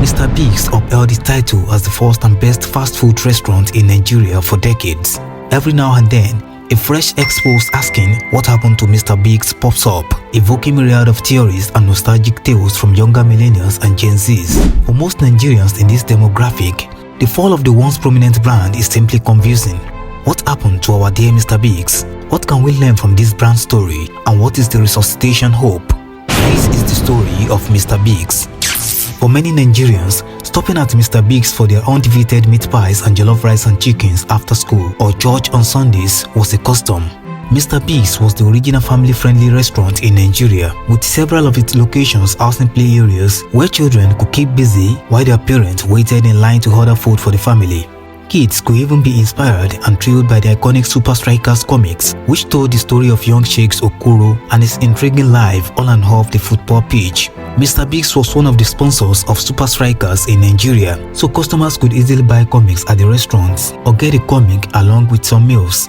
Mr. Biggs upheld the title as the first and best fast food restaurant in Nigeria for decades. Every now and then, a fresh post asking what happened to Mr. Biggs pops up, evoking myriad of theories and nostalgic tales from younger millennials and Gen Zs. For most Nigerians in this demographic, the fall of the once prominent brand is simply confusing. What happened to our dear Mr. Biggs? What can we learn from this brand story, and what is the resuscitation hope? This is the story of Mr. Biggs. For many Nigerians, stopping at Mr. Biggs for their undefeated meat pies and jollof rice and chickens after school or church on Sundays was a custom. Mr. Biggs was the original family-friendly restaurant in Nigeria, with several of its locations housing play areas where children could keep busy while their parents waited in line to order food for the family. Kids could even be inspired and thrilled by the iconic Super Strikers comics, which told the story of young Shakes Okoro and his intriguing life on and off the football pitch. Mr. Biggs was one of the sponsors of Super Strikers in Nigeria, so customers could easily buy comics at the restaurants or get a comic along with some meals.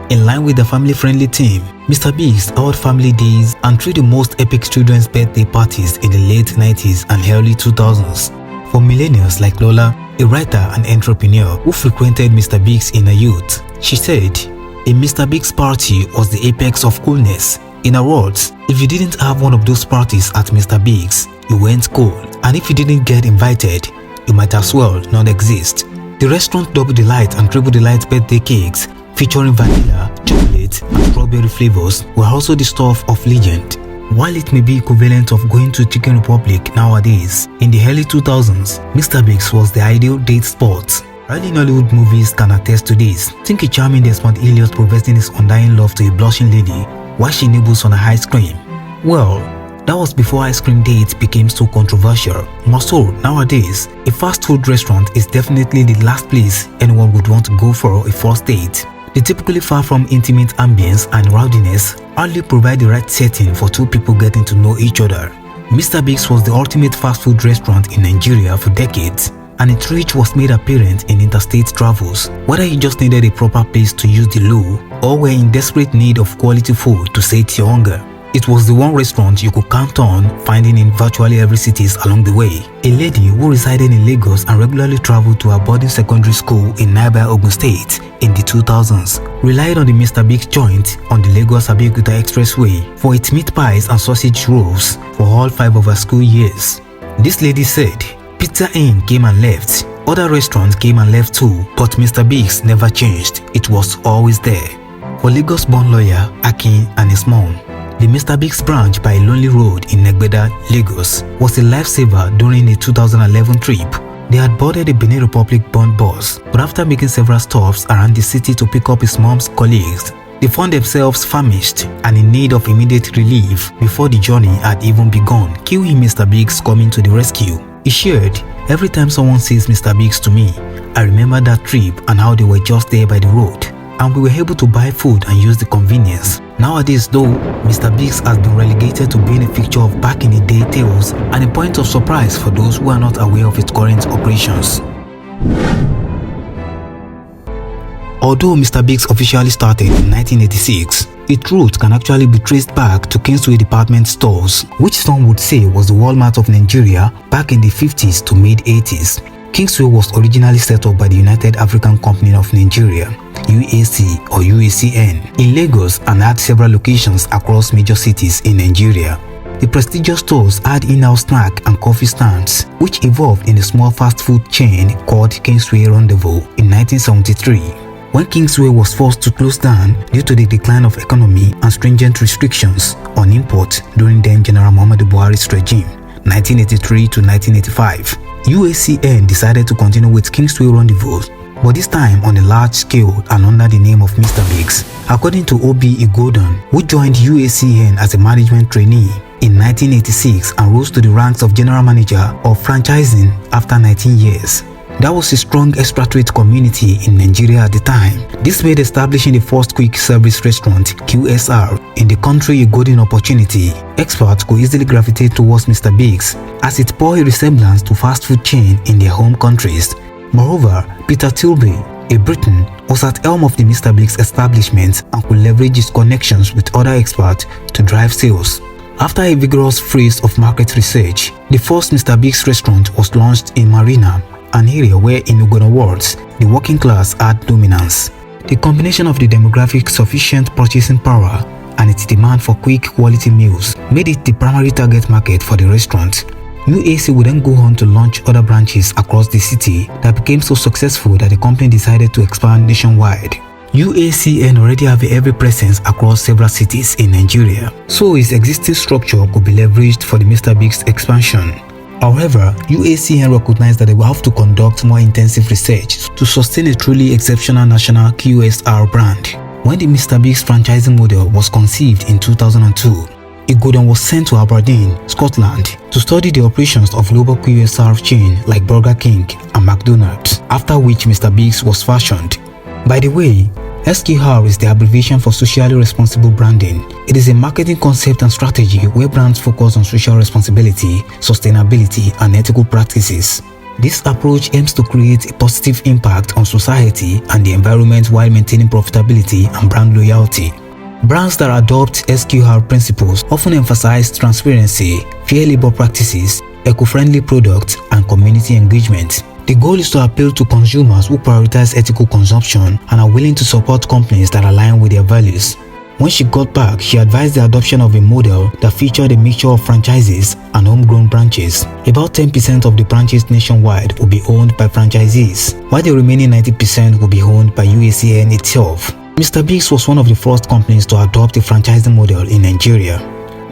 In line with the family-friendly theme, Mr. Biggs held family days and threw the most epic children's birthday parties in the late 90s and early 2000s. For millennials like Lola, a writer and entrepreneur who frequented Mr. Biggs in her youth, she said, "A Mr. Biggs party was the apex of coolness. In her words, if you didn't have one of those parties at Mr. Biggs, you weren't cool, and if you didn't get invited, you might as well not exist." The restaurant Double Delight and Triple Delight birthday cakes, featuring vanilla, chocolate, and strawberry flavors, were also the stuff of legend. While it may be equivalent of going to Chicken Republic nowadays, in the early 2000s, Mr. Biggs was the ideal date spot. Early Nollywood movies can attest to this. Think a charming Desmond Elliot professing his undying love to a blushing lady while she nibbles on a ice cream. Well, that was before ice cream dates became so controversial. More so, nowadays, a fast food restaurant is definitely the last place anyone would want to go for a first date. They typically far from intimate ambience and rowdiness, hardly provide the right setting for two people getting to know each other. Mr. Biggs was the ultimate fast food restaurant in Nigeria for decades, and its reach was made apparent in interstate travels. Whether you just needed a proper place to use the loo or were in desperate need of quality food to sate your hunger, it was the one restaurant you could count on finding in virtually every city along the way. A lady who resided in Lagos and regularly traveled to her boarding secondary school in nearby Ogun State in the 2000s relied on the Mr. Biggs joint on the Lagos-Abeokuta Expressway for its meat pies and sausage rolls for all 5 of her school years. This lady said, "Pizza Inn came and left, other restaurants came and left too, but Mr. Biggs never changed. It was always there." For Lagos-born lawyer Akin and his mom, the Mr. Biggs branch by Lonely Road in Egbeda, Lagos was a lifesaver during a 2011 trip. They had boarded a Benin Republic-bound bus, but after making several stops around the city to pick up his mom's colleagues, they found themselves famished and in need of immediate relief before the journey had even begun. Cue him Mr. Biggs coming to the rescue. He shared, "Every time someone says Mr. Biggs to me, I remember that trip and how they were just there by the road, and we were able to buy food and use the convenience." Nowadays though, Mr. Biggs has been relegated to being a fixture of back in the day tales and a point of surprise for those who are not aware of its current operations. Although Mr. Biggs officially started in 1986, its roots can actually be traced back to Kingsway department stores, which some would say was the Walmart of Nigeria back in the 50s to mid-80s. Kingsway was originally set up by the United African Company of Nigeria, UAC or UACN, in Lagos and had several locations across major cities in Nigeria. The prestigious stores had in-house snack and coffee stands, which evolved in a small fast food chain called Kingsway Rendezvous in 1973. When Kingsway was forced to close down due to the decline of economy and stringent restrictions on import during then General Muhammadu Buhari's regime, 1983 to 1985, UACN decided to continue with Kingsway Rendezvous, but this time on a large scale and under the name of Mr. Biggs. According to Obi Igodon, who joined UACN as a management trainee in 1986 and rose to the ranks of general manager of franchising after 19 years. That was a strong expatriate community in Nigeria at the time. This made establishing the first quick service restaurant, QSR, in the country a golden opportunity. Experts could easily gravitate towards Mr. Biggs as it bore a resemblance to fast food chain in their home countries. Moreover, Peter Tilby, a Briton, was at helm of the Mr. Biggs establishment and could leverage his connections with other experts to drive sales. After a vigorous phase of market research, the first Mr. Biggs restaurant was launched in Marina, an area where in Ugono words, the working class had dominance. The combination of the demographic sufficient purchasing power and its demand for quick quality meals made it the primary target market for the restaurant. UAC would then go on to launch other branches across the city that became so successful that the company decided to expand nationwide. UACN already have a heavy presence across several cities in Nigeria, so its existing structure could be leveraged for the Mr. Biggs expansion. However, UACN recognized that they will have to conduct more intensive research to sustain a truly exceptional national QSR brand. When the Mr. Biggs franchising model was conceived in 2002, Igodon was sent to Aberdeen, Scotland to study the operations of global QSR chain like Burger King and McDonald's, after which Mr. Biggs was fashioned. By the way, SQR is the abbreviation for socially responsible branding. It is a marketing concept and strategy where brands focus on social responsibility, sustainability, and ethical practices. This approach aims to create a positive impact on society and the environment while maintaining profitability and brand loyalty. Brands that adopt SQR principles often emphasize transparency, fair labor practices, eco-friendly products, and community engagement. The goal is to appeal to consumers who prioritize ethical consumption and are willing to support companies that align with their values. When she got back, she advised the adoption of a model that featured a mixture of franchises and homegrown branches. About 10% of the branches nationwide will be owned by franchisees, while the remaining 90% will be owned by UACN itself. Mr. Biggs was one of the first companies to adopt a franchising model in Nigeria.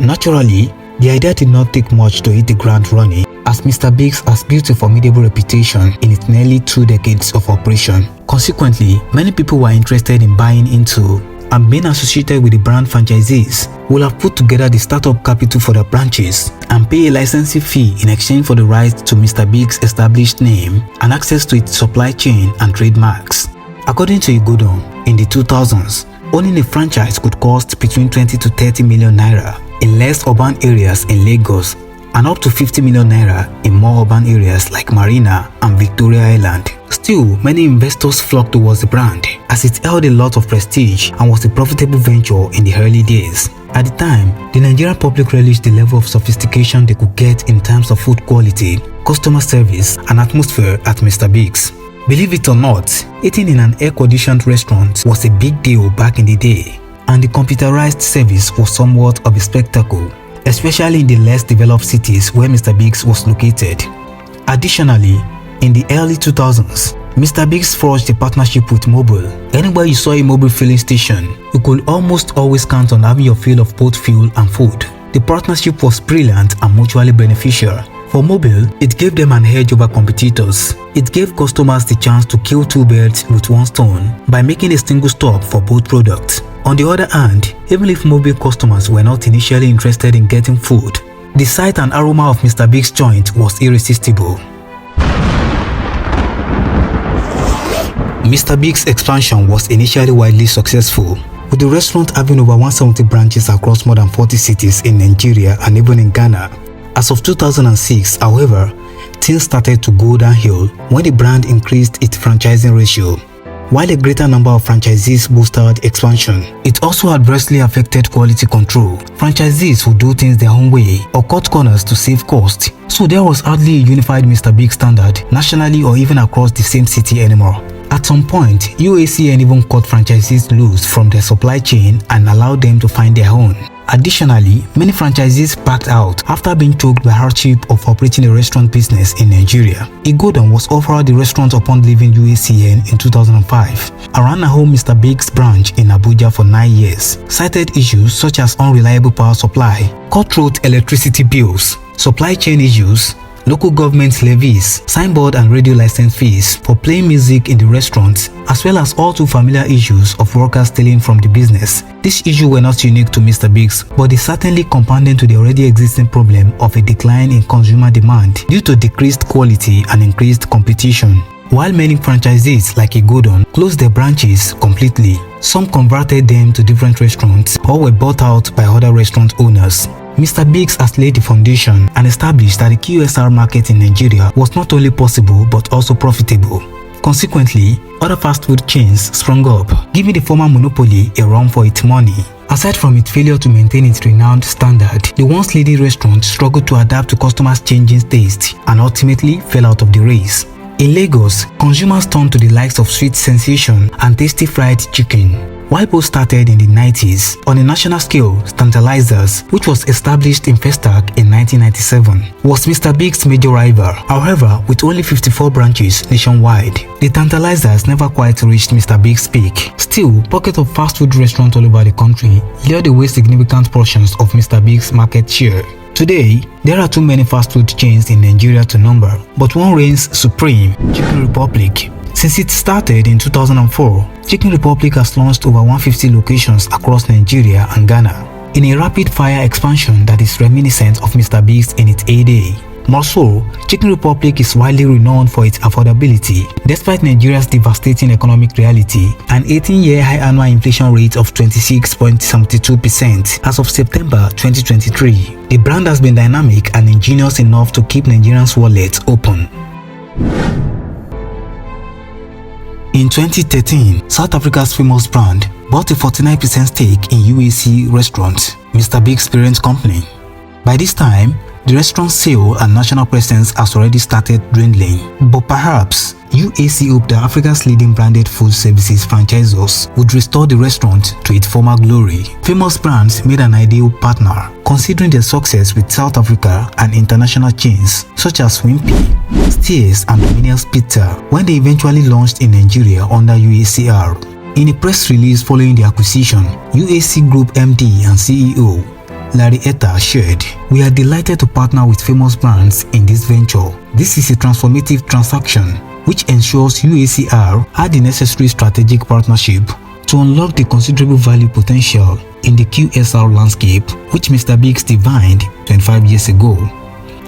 Naturally, the idea did not take much to hit the ground running, as Mr. Biggs has built a formidable reputation in its nearly 2 decades of operation. Consequently, many people were interested in buying into and being associated with the brand. Franchisees will have put together the startup capital for their branches and pay a licensing fee in exchange for the rights to Mr. Biggs' established name and access to its supply chain and trademarks. According to Igodon, in the 2000s, owning a franchise could cost between 20 to 30 million naira in less urban areas in Lagos and up to 50 million naira in more urban areas like Marina and Victoria Island. Still, many investors flocked towards the brand as it held a lot of prestige and was a profitable venture in the early days. At the time, the Nigerian public relished the level of sophistication they could get in terms of food quality, customer service, and atmosphere at Mr. Biggs. Believe it or not, eating in an air-conditioned restaurant was a big deal back in the day, and the computerized service was somewhat of a spectacle, especially in the less developed cities where Mr. Biggs was located. Additionally, in the early 2000s, Mr. Biggs forged a partnership with Mobil. Anywhere you saw a Mobil filling station, you could almost always count on having your fill of both fuel and food. The partnership was brilliant and mutually beneficial. For Mobil, it gave them an edge over competitors. It gave customers the chance to kill 2 birds with 1 stone by making a single stop for both products. On the other hand, even if Mobil customers were not initially interested in getting food, the sight and aroma of Mr. Biggs' joint was irresistible. Mr. Biggs' expansion was initially widely successful, with the restaurant having over 170 branches across more than 40 cities in Nigeria and even in Ghana. As of 2006, however, things started to go downhill when the brand increased its franchising ratio. While a greater number of franchisees boosted expansion, it also adversely affected quality control. Franchisees would do things their own way or cut corners to save cost, so there was hardly a unified Mr. Biggs standard nationally or even across the same city anymore. At some point, UACN even cut franchisees loose from their supply chain and allowed them to find their own. Additionally, many franchisees backed out after being choked by hardship of operating a restaurant business in Nigeria. Igodon was offered the restaurant upon leaving UACN in 2005 and ran a home Mr. Biggs branch in Abuja for 9 years. Cited issues such as unreliable power supply, cutthroat electricity bills, supply chain issues, local government levies, signboard and radio license fees for playing music in the restaurants, as well as all too familiar issues of workers stealing from the business. These issues were not unique to Mr. Biggs, but they certainly compounded to the already existing problem of a decline in consumer demand due to decreased quality and increased competition. While many franchisees like Igodon closed their branches completely, some converted them to different restaurants or were bought out by other restaurant owners. Mr. Biggs has laid the foundation and established that the QSR market in Nigeria was not only possible but also profitable. Consequently, other fast food chains sprung up, giving the former monopoly a run for its money. Aside from its failure to maintain its renowned standard, the once leading restaurant struggled to adapt to customers' changing taste and ultimately fell out of the race. In Lagos, consumers turned to the likes of sweet sensation and tasty fried chicken. While both started in the 90s, on a national scale, Tantalizers, which was established in Festac in 1997, was Mr. Big's major rival. However, with only 54 branches nationwide, the Tantalizers never quite reached Mr. Big's peak. Still, pockets of fast food restaurants all over the country lured away significant portions of Mr. Big's market share. Today, there are too many fast food chains in Nigeria to number, but one reigns supreme: Chicken Republic. Since it started in 2004, Chicken Republic has launched over 150 locations across Nigeria and Ghana, in a rapid-fire expansion that is reminiscent of Mr. Big's in its heyday. More so, Chicken Republic is widely renowned for its affordability, despite Nigeria's devastating economic reality, an 18-year high annual inflation rate of 26.72% as of September 2023. The brand has been dynamic and ingenious enough to keep Nigerians' wallets open. In 2013, South Africa's famous brand bought a 49% stake in UAC Restaurant, Mr. Big's parent company. By this time, the restaurant's sale and national presence has already started dwindling, but perhaps UAC hoped that Africa's leading branded food services franchisors would restore the restaurant to its former glory. Famous brands made an ideal partner, considering their success with South Africa and international chains such as Wimpy, Steers and Dominions Pizza when they eventually launched in Nigeria under UACR. In a press release following the acquisition, UAC Group MD and CEO Larry Etta shared, "We are delighted to partner with famous brands in this venture. This is a transformative transaction which ensures UACR had the necessary strategic partnership to unlock the considerable value potential in the QSR landscape which Mr. Biggs divined 25 years ago,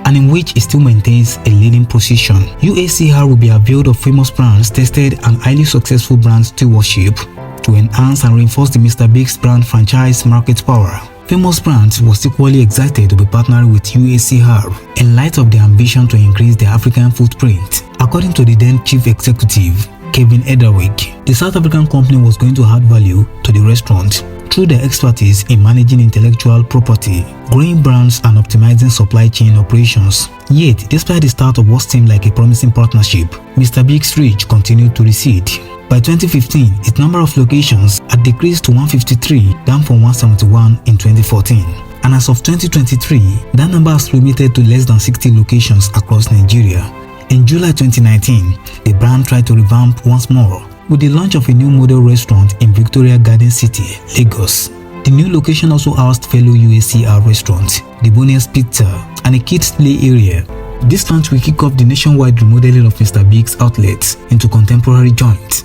and in which it still maintains a leading position. UACR will be availed of famous brands tested and highly successful brand stewardship to enhance and reinforce the Mr. Biggs brand franchise market power." Famous Brands was equally excited to be partnering with UACR in light of their ambition to increase their African footprint. According to the then chief executive, Kevin Ederwick, the South African company was going to add value to the restaurant through their expertise in managing intellectual property, growing brands and optimizing supply chain operations. Yet, despite the start of what seemed like a promising partnership, Mr. Big's reach continued to recede. By 2015, its number of locations had decreased to 153, down from 171 in 2014. And as of 2023, that number has limited to less than 60 locations across Nigeria. In July 2019, the brand tried to revamp once more with the launch of a new model restaurant in Victoria Garden City, Lagos. The new location also housed fellow UACR restaurants, Dominions Pizza, and a kids' play area. This launch will kick off the nationwide remodeling of Mr. Big's outlets into contemporary joints.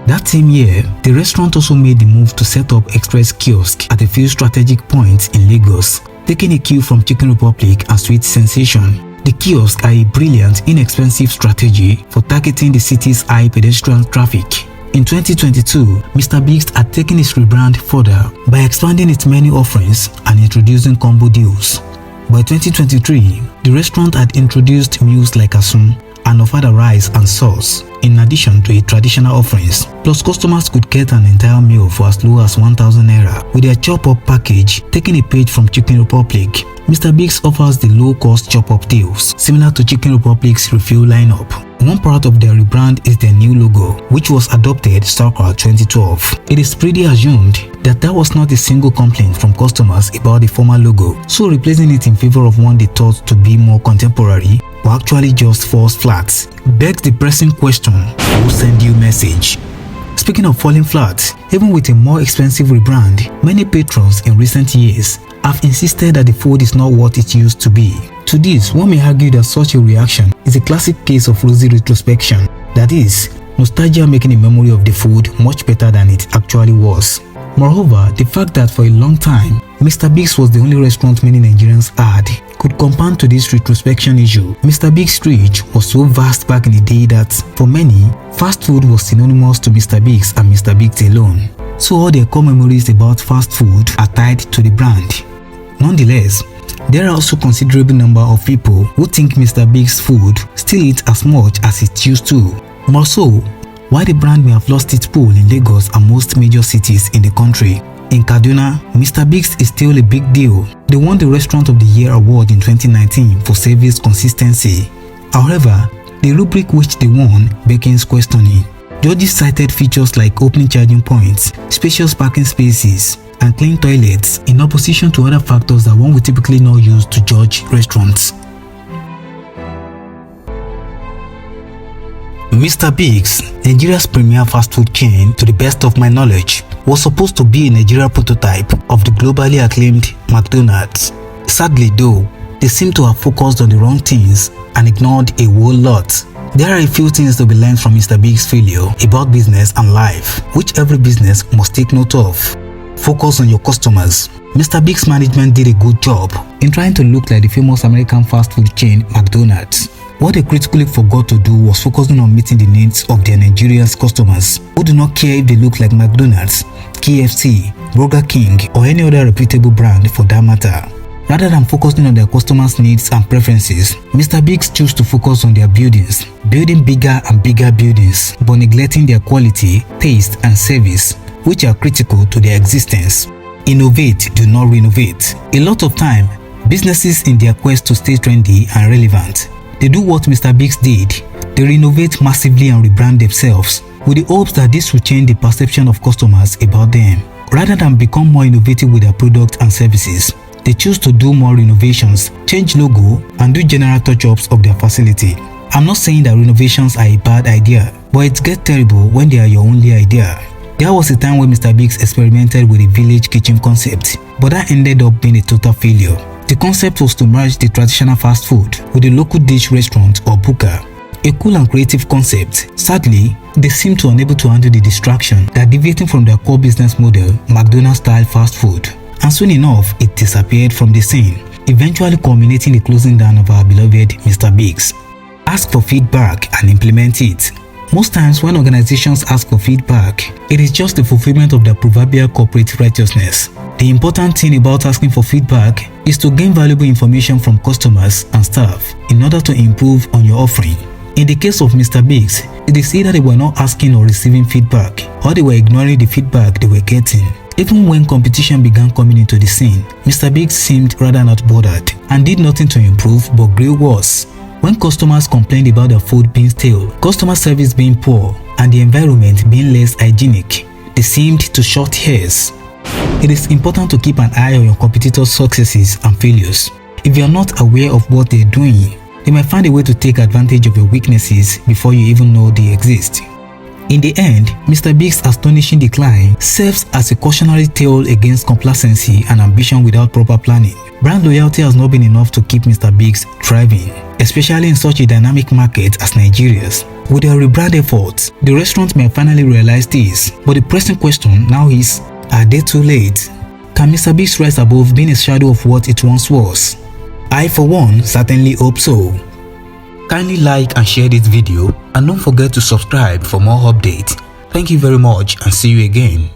That same year, the restaurant also made the move to set up express kiosks at a few strategic points in Lagos, taking a cue from Chicken Republic and Sweet Sensation. The kiosks are a brilliant, inexpensive strategy for targeting the city's high pedestrian traffic. In 2022, Mr. Biggs had taken its rebrand further by expanding its menu offerings and introducing combo deals. By 2023, the restaurant had introduced meals like asun and offered a rice and sauce, in addition to its traditional offerings. Plus, customers could get an entire meal for as low as 1,000 naira with their chop-up package, taking a page from Chicken Republic. Mr. Biggs offers the low-cost chop-up deals, similar to Chicken Republic's refill lineup. One part of their rebrand is their new logo, which was adopted circa 2012. It is pretty assumed that there was not a single complaint from customers about the former logo, so replacing it in favor of one they thought to be more contemporary or actually just falls flat begs the pressing question: who send you message? Speaking of falling flat, even with a more expensive rebrand, many patrons in recent years have insisted that the food is not what it used to be. To this, one may argue that such a reaction is a classic case of rosy retrospection, that is, nostalgia making a memory of the food much better than it actually was. Moreover, the fact that for a long time, Mr. Biggs was the only restaurant many Nigerians had could compound to this retrospection issue. Mr. Biggs' reach was so vast back in the day that, for many, fast food was synonymous to Mr. Biggs and Mr. Biggs alone. So all their core memories about fast food are tied to the brand. Nonetheless, there are also a considerable number of people who think Mr. Biggs' food still eats as much as it used to. More so, while the brand may have lost its pull in Lagos and most major cities in the country, in Kaduna, Mr. Biggs is still a big deal. They won the Restaurant of the Year award in 2019 for service consistency. However, the rubric which they won beckons questioning. Judges cited features like opening charging points, spacious parking spaces, and clean toilets in opposition to other factors that one would typically not use to judge restaurants. Mr. Biggs, Nigeria's premier fast food chain to the best of my knowledge, was supposed to be a Nigeria prototype of the globally acclaimed McDonald's. Sadly though, they seem to have focused on the wrong things and ignored a whole lot. There are a few things to be learned from Mr. Biggs' failure about business and life, which every business must take note of. Focus on your customers. Mr. Biggs' management did a good job in trying to look like the famous American fast food chain McDonald's. What they critically forgot to do was focusing on meeting the needs of their Nigerian customers who do not care if they look like McDonald's, KFC, Burger King, or any other reputable brand for that matter. Rather than focusing on their customers' needs and preferences, Mr. Biggs chose to focus on their buildings, building bigger and bigger buildings, but neglecting their quality, taste, and service, which are critical to their existence. Innovate, do not renovate. A lot of time, businesses in their quest to stay trendy and relevant, they do what Mr. Biggs did. They renovate massively and rebrand themselves with the hopes that this will change the perception of customers about them. Rather than become more innovative with their products and services, they choose to do more renovations, change logo, and do general touch-ups of their facility. I'm not saying that renovations are a bad idea, but it gets terrible when they are your only idea. There was a time when Mr. Biggs experimented with a village kitchen concept, but that ended up being a total failure. The concept was to merge the traditional fast food with a local dish restaurant or buka. A cool and creative concept. Sadly, they seem to unable to handle the distraction that deviating from their core business model, McDonald's-style fast food. And soon enough, it disappeared from the scene, eventually culminating the closing down of our beloved Mr. Biggs. Ask for feedback and implement it. Most times when organizations ask for feedback, it is just the fulfillment of their proverbial corporate righteousness. The important thing about asking for feedback is to gain valuable information from customers and staff in order to improve on your offering. In the case of Mr. Biggs, it is either they were not asking or receiving feedback, or they were ignoring the feedback they were getting. Even when competition began coming into the scene, Mr. Biggs seemed rather not bothered and did nothing to improve but grew worse. When customers complained about their food being stale, customer service being poor, and the environment being less hygienic, they seemed to short hairs. It is important to keep an eye on your competitors' successes and failures. If you are not aware of what they are doing, they might find a way to take advantage of your weaknesses before you even know they exist. In the end, Mr. Biggs' astonishing decline serves as a cautionary tale against complacency and ambition without proper planning. Brand loyalty has not been enough to keep Mr. Biggs thriving, especially in such a dynamic market as Nigeria's. With their rebrand efforts, the restaurant may finally realize this, but the pressing question now is, are they too late? Can Mr. Biggs rise above being a shadow of what it once was? I for one certainly hope so. Kindly like and share this video and don't forget to subscribe for more updates. Thank you very much and see you again.